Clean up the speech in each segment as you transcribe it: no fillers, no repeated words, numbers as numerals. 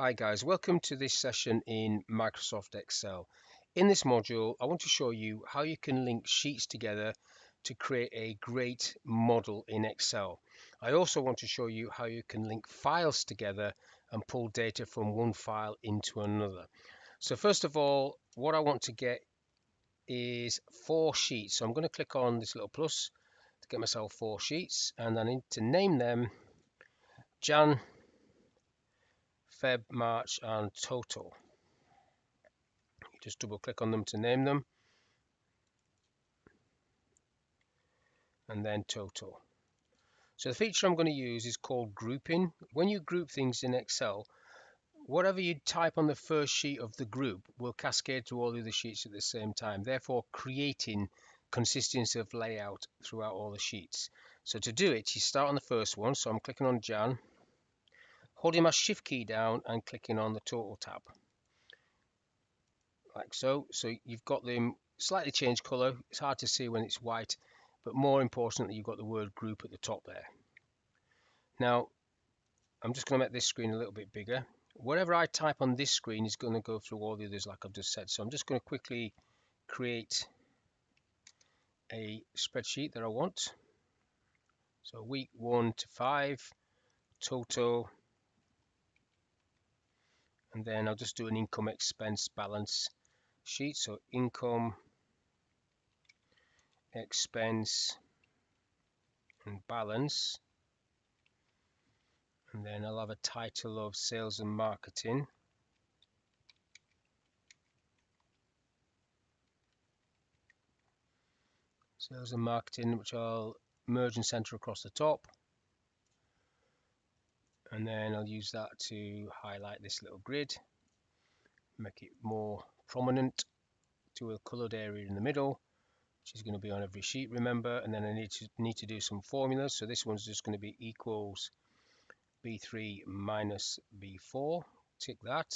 Hi guys, welcome to this session in Microsoft Excel. In this module, I want to show you how you can link sheets together to create a great model in Excel. I also want to show you how you can link files together and pull data from one file into another. So first of all, what I want to get is 4 sheets. So I'm going to click on this little plus to get myself 4 sheets, and I need to name them Jan, Feb, March, and total. Just double click on them to name them, and then total. So the feature I'm going to use is called grouping. When you group things in Excel, whatever you type on the first sheet of the group will cascade to all the other sheets at the same time, therefore creating consistency of layout throughout all the sheets. So to do it, you start on the first one. So I'm clicking on Jan, holding my shift key down and clicking on the total tab, like so. So you've got them slightly changed color. It's hard to see when it's white, but more importantly, you've got the word group at the top there. Now, I'm just going to make this screen a little bit bigger. Whatever I type on this screen is going to go through all the others, like I've just said. So I'm just going to quickly create a spreadsheet that I want. So week 1 to 5, total, and then I'll just do an income expense balance sheet. So income, expense, and balance. And then I'll have a title of sales and marketing. Sales and marketing, which I'll merge and center across the top. And then I'll use that to highlight this little grid, make it more prominent to a colored area in the middle, which is going to be on every sheet, remember. And then I need to do some formulas. So this one's just going to be equals B3 minus B4. Tick that,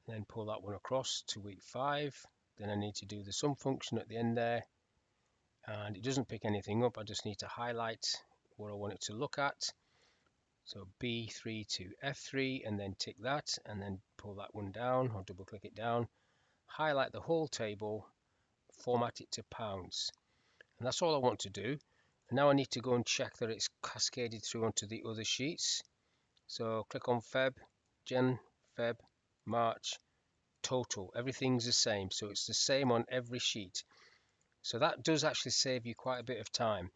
then pull that one across to week 5. Then I need to do the sum function at the end there, and it doesn't pick anything up. I just need to highlight what I want it to look at. So B3 to F3, and then tick that, and then pull that one down or double click it down, highlight the whole table, format it to pounds. And that's all I want to do. And now I need to go and check that it's cascaded through onto the other sheets. So click on Feb, Jan, Feb, March, total. Everything's the same. So it's the same on every sheet. So that does actually save you quite a bit of time.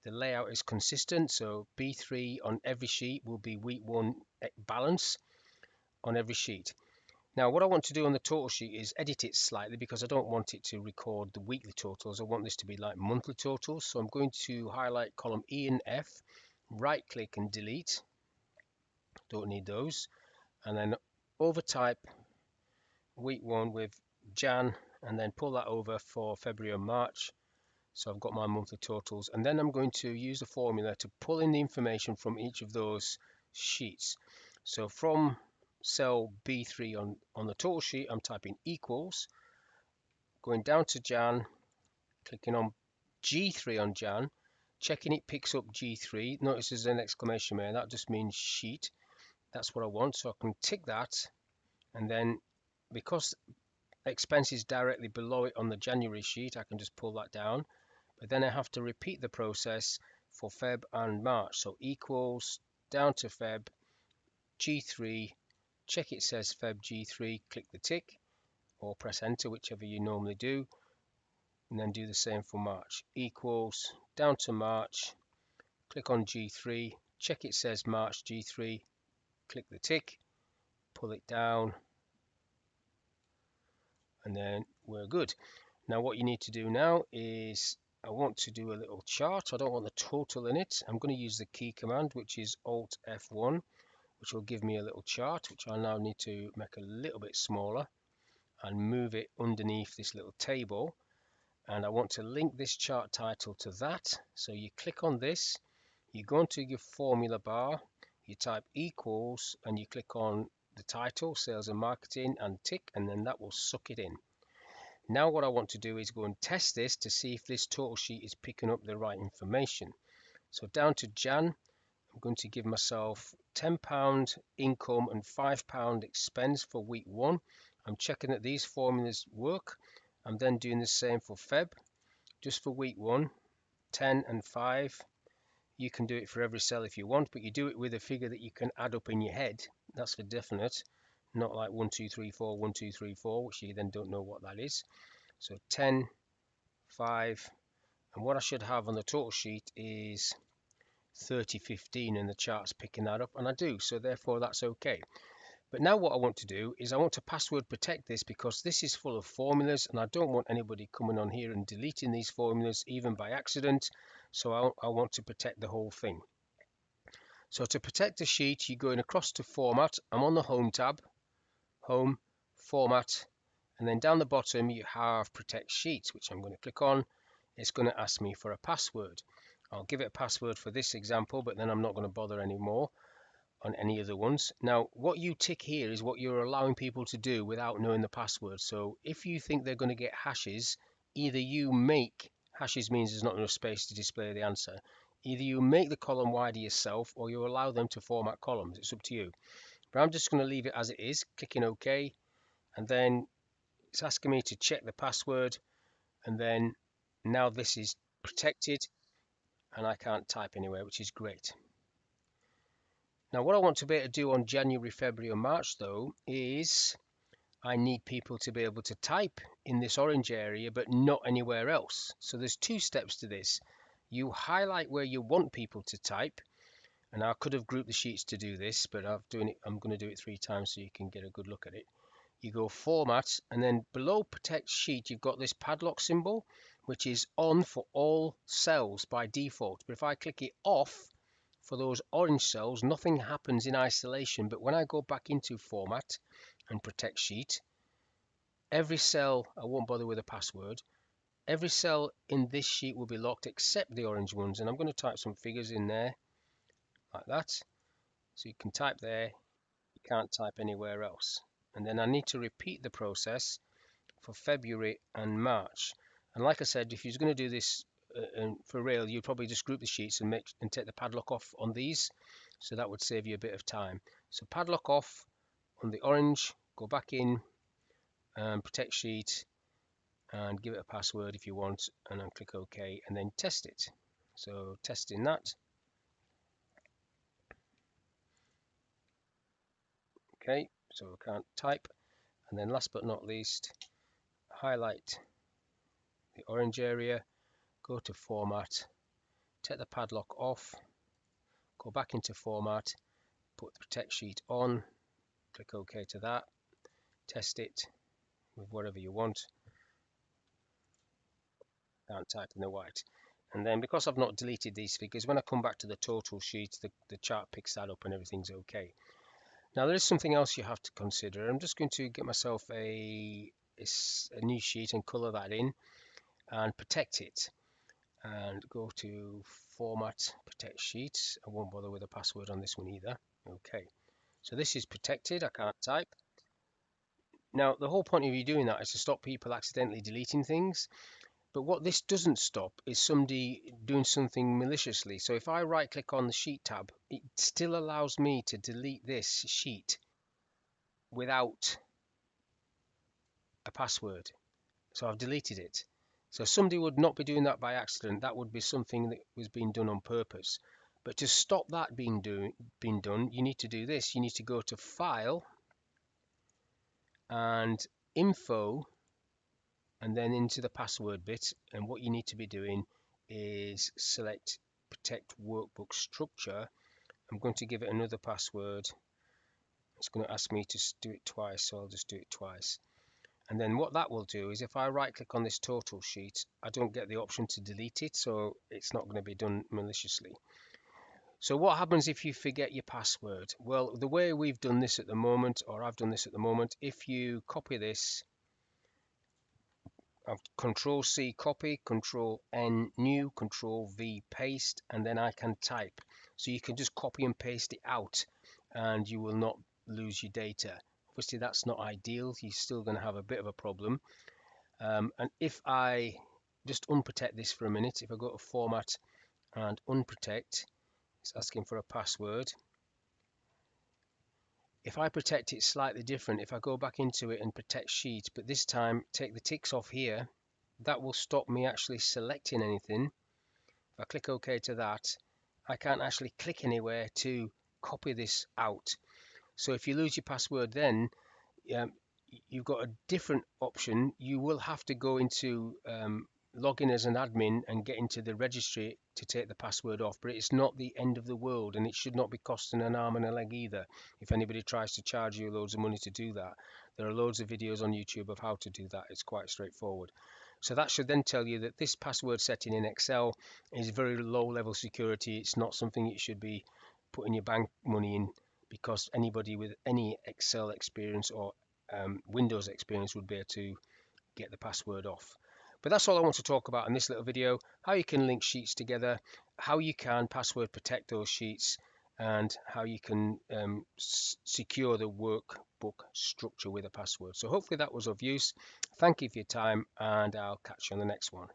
The layout is consistent, so B3 on every sheet will be week 1 balance on every sheet. Now what I want to do on the total sheet is edit it slightly, because I don't want it to record the weekly totals. I want this to be like monthly totals. So I'm going to highlight column E and F, right click and delete. Don't need those. And then overtype week 1 with Jan, and then pull that over for February and March. So I've got my monthly totals, and then I'm going to use the formula to pull in the information from each of those sheets. So from cell B3 on the total sheet, I'm typing equals, going down to Jan, clicking on G3 on Jan, checking it picks up G3. Notice there's an exclamation mark. That just means sheet. That's what I want. So I can tick that, and then because expense is directly below it on the January sheet, I can just pull that down. But then I have to repeat the process for Feb and March. So equals, down to Feb, G3, check it says Feb G3, click the tick or press enter, whichever you normally do, and then do the same for March. Equals, down to March, click on G3, check it says March G3, click the tick, pull it down, and then we're good. Now what you need to do now is, I want to do a little chart. I don't want the total in it. I'm going to use the key command, which is Alt F1, which will give me a little chart, which I now need to make a little bit smaller and move it underneath this little table. And I want to link this chart title to that. So you click on this, you go into your formula bar, you type equals, and you click on the title, sales and marketing, and tick, and then that will suck it in. Now what I want to do is go and test this to see if this total sheet is picking up the right information. So down to Jan, I'm I'm going to give myself £10 income and £5 expense for week 1. I'm checking that these formulas work. I'm then doing the same for Feb, just for week 1, 10 and 5. You can do it for every cell if you want, but you do it with a figure that you can add up in your head. That's for definite, not like 1, 2, 3, 4, 1, 2, 3, 4, which you then don't know what that is. So 10, 5, and what I should have on the total sheet is 3015, and the chart's picking that up, and I do, so therefore that's okay. But now what I want to do is I want to password protect this, because this is full of formulas and I don't want anybody coming on here and deleting these formulas even by accident. So I want to protect the whole thing. So to protect the sheet, you're going across to format. I'm on the home tab, home, format, and then down the bottom you have protect sheet, which I'm going to click on. It's going to ask me for a password. I'll give it a password for this example, but then I'm not going to bother anymore on any other ones. Now, what you tick here is what you're allowing people to do without knowing the password. So if you think they're going to get hashes, either you make, hashes means there's not enough space to display the answer. Either you make the column wider yourself or you allow them to format columns. It's up to you. But I'm just going to leave it as it is, clicking OK. And then it's asking me to check the password. And then now this is protected and I can't type anywhere, which is great. Now what I want to be able to do on January, February or March though is I need people to be able to type in this orange area but not anywhere else. So there's 2 steps to this. You highlight where you want people to type, and I could have grouped the sheets to do this, but I'm going to do it 3 times so you can get a good look at it. You go format, and then below protect sheet you've got this padlock symbol, which is on for all cells by default. But if I click it off for those orange cells, nothing happens in isolation. But when I go back into format and protect sheet, every cell, I won't bother with a password, every cell in this sheet will be locked except the orange ones. And I'm going to type some figures in there like that. So you can type there, you can't type anywhere else. And then I need to repeat the process for February and March. And like I said, if you're going to do this for real, you'd probably just group the sheets and take the padlock off on these. So that would save you a bit of time. So padlock off on the orange, go back in and protect sheet and give it a password if you want, and then click OK and then test it. So testing that. Okay, so I can't type. And then last but not least, highlight the orange area, go to format, take the padlock off, go back into format, put the protect sheet on, click OK to that, test it with whatever you want, can't type in the white. And then because I've not deleted these figures, when I come back to the total sheet, the chart picks that up and everything's okay. Now there is something else you have to consider. I'm just going to get myself a new sheet and color that in and protect it, and go to format protect sheet. I won't bother with a password on this one either. Okay, so this is protected, I can't type. Now the whole point of you doing that is to stop people accidentally deleting things. But what this doesn't stop is somebody doing something maliciously. So if I right click on the sheet tab, it still allows me to delete this sheet without a password. So I've deleted it. So somebody would not be doing that by accident. That would be something that was being done on purpose. But to stop that being done, you need to do this. You need to go to File and Info, and then into the password bit. And what you need to be doing is select Protect Workbook Structure. I'm going to give it another password. It's going to ask me to do it twice, so I'll just do it twice. And then what that will do is if I right click on this total sheet, I don't get the option to delete it, so it's not going to be done maliciously. So what happens if you forget your password? Well, the way we've done this at the moment, or I've done this at the moment, if you copy this, Control C copy, Control N new, Control V paste, and then I can type. So you can just copy and paste it out and you will not lose your data. Obviously that's not ideal, you're still going to have a bit of a problem. And if I just unprotect this for a minute, if I go to format and unprotect, It's asking for a password. If I protect it slightly different, if I go back into it and protect sheet, but this time take the ticks off here, that will stop me actually selecting anything. If I click OK to that, I can't actually click anywhere to copy this out. So if you lose your password, then you've got a different option. You will have to go into log in as an admin and get into the registry to take the password off, but it's not the end of the world, and it should not be costing an arm and a leg either. If anybody tries to charge you loads of money to do that, there are loads of videos on YouTube of how to do that. It's quite straightforward. So that should then tell you that this password setting in Excel is very low level security. It's not something you should be putting your bank money in, because anybody with any Excel experience or Windows experience would be able to get the password off. But that's all I want to talk about in this little video: how you can link sheets together, how you can password protect those sheets, and how you can secure the workbook structure with a password. So hopefully that was of use. Thank you for your time, and I'll catch you on the next one.